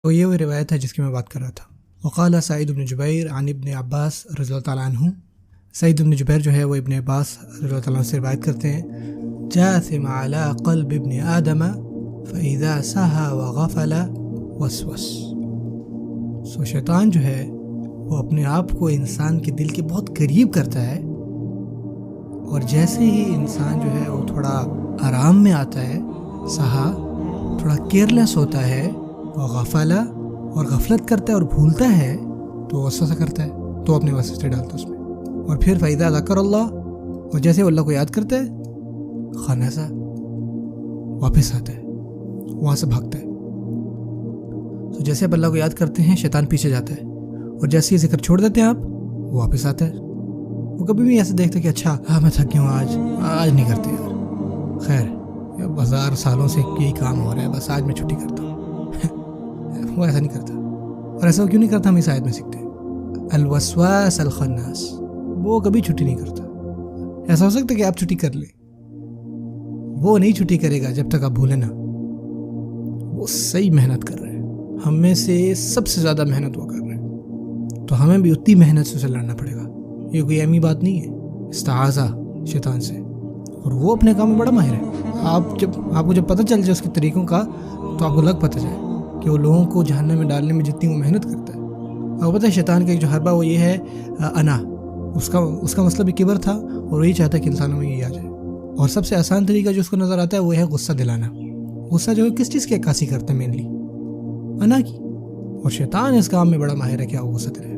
تو یہ وہ روایت ہے جس کی میں بات کر رہا تھا. وقال سعید بن جبیر عن ابن عباس رضی اللہ تعالیٰ عنہ. سعید بن جبیر جو ہے وہ ابن عباس رضی اللہ تعالیٰ عنہ سے روایت کرتے ہیں. جاثم على قلب ابن آدم فإذا سہا وغفل وسوس. سو شیطان جو ہے وہ اپنے آپ کو انسان کے دل کے بہت قریب کرتا ہے، اور جیسے ہی انسان جو ہے وہ تھوڑا آرام میں آتا ہے، سہا تھوڑا کیئرلیس ہوتا ہے، وغفل اور غفلت کرتا ہے اور بھولتا ہے، تو وسوسہ کرتا ہے، تو اپنے وسوسے ڈالتا ہے اس میں. اور پھر فإذا ذکر اللہ، اور جیسے وہ اللہ کو یاد کرتا ہے، خنسا واپس آتا ہے، وہاں سے بھاگتا ہے. تو جیسے آپ اللہ کو یاد کرتے ہیں شیطان پیچھے جاتا ہے، اور جیسے ہی ذکر چھوڑ دیتے ہیں آپ، وہ واپس آتا ہے. وہ کبھی بھی ایسے دیکھتا ہے کہ اچھا میں تھک گیا ہوں، آج نہیں کرتے یار، خیر 1000 سالوں سے یہی کام ہو رہا ہے، بس آج میں چھٹی کرتا ہوں. وہ ایسا نہیں کرتا. اور ایسا کیوں نہیں کرتا ہم اس آیت میں سیکھتے ہیں. الوسواس الخناس، وہ کبھی چھٹی نہیں کرتا. ایسا ہو سکتا ہے کہ آپ چھٹی کر لیں، وہ نہیں چھٹی کرے گا جب تک آپ بھولیں نا. وہ صحیح محنت کر رہے ہیں، ہم میں سے سب سے زیادہ محنت وہ کر رہے ہیں، تو ہمیں بھی اتنی محنت سے اسے لڑنا پڑے گا. یہ کوئی اہمی بات نہیں ہے. استعاذہ شیطان سے، اور وہ اپنے کام میں بڑا ماہر ہے. آپ کو جب پتہ چل جائے اس کے طریقوں کا، تو آپ کو لگ پتہ جائے کہ وہ لوگوں کو جہنم میں ڈالنے میں جتنی وہ محنت کرتا ہے. اور پتہ ہے شیطان کا ایک جو حربہ وہ یہ ہے انا، اس کا مطلب بھی کبر تھا، اور وہی چاہتا ہے کہ انسانوں میں یہ آ جائے. اور سب سے آسان طریقہ جو اس کو نظر آتا ہے وہ ہے غصہ دلانا. غصہ جو ہے کس چیز کی عکاسی کرتا ہے؟ مینلی انا کی. اور شیطان اس کام میں بڑا ماہر ہے کہ وہ غصہ دلائے.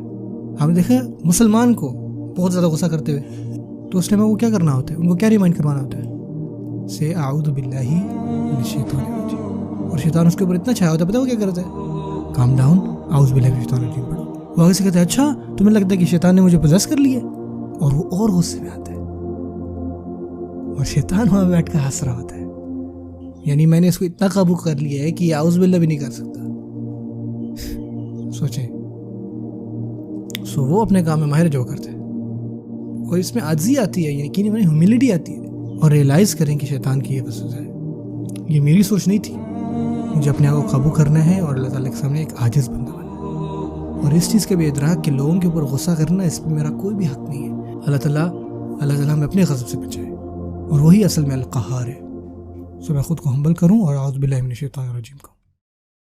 ہم دیکھیں مسلمان کو بہت زیادہ غصہ کرتے ہوئے، تو اس ٹائم وہ کیا کرنا ہوتا ہے؟ ان کو کیا ریمائنڈ کروانا ہوتا ہے؟ سے اعوذ باللہ من الشیطان الرجیم. اور شیطان اس کے اوپر اتنا چھایا ہوتا ہے، پتہ ہے وہ کیا کرتا ہے؟ کام ڈاؤن، اعوذ باللہ من الشیطان الرجیم پڑھو. وہ آگے سے کہتا ہے اچھا تمہیں لگتا ہے کہ شیطان نے مجھے پوزیس کر لیا، اور وہ اور غصے میں آتا ہے، اور شیطان وہاں بیٹھ کر ہنس رہا ہوتا ہے. یعنی میں نے اس کو اتنا قابو کر لیا ہے کہ یہ اعوذ باللہ بھی نہیں کر سکتا. سوچیں. وہ اپنے کام میں ماہر جو کرتے ہیں، اور اس میں عاجزی آتی ہے، یقینی میں ہیوملٹی آتی ہے، اور ریئلائز کریں کہ شیطان کی یہ وسوسہ ہے. یہ میری سوچ نہیں تھی، مجھے اپنے آپ کو قابو کرنا ہے اور اللہ تعالیٰ کے سامنے ایک عاجز بندہ بننا ہے. اور اس چیز کا بھی ادراک کہ لوگوں کے اوپر غصہ کرنا، اس پہ میرا کوئی بھی حق نہیں ہے. اللہ تعالیٰ ہمیں اپنے غضب سے بچائے، اور وہی اصل میں القہار ہے. میں خود کو ہمبل کروں اور اعوذ باللہ من الشیطان الرجیم کو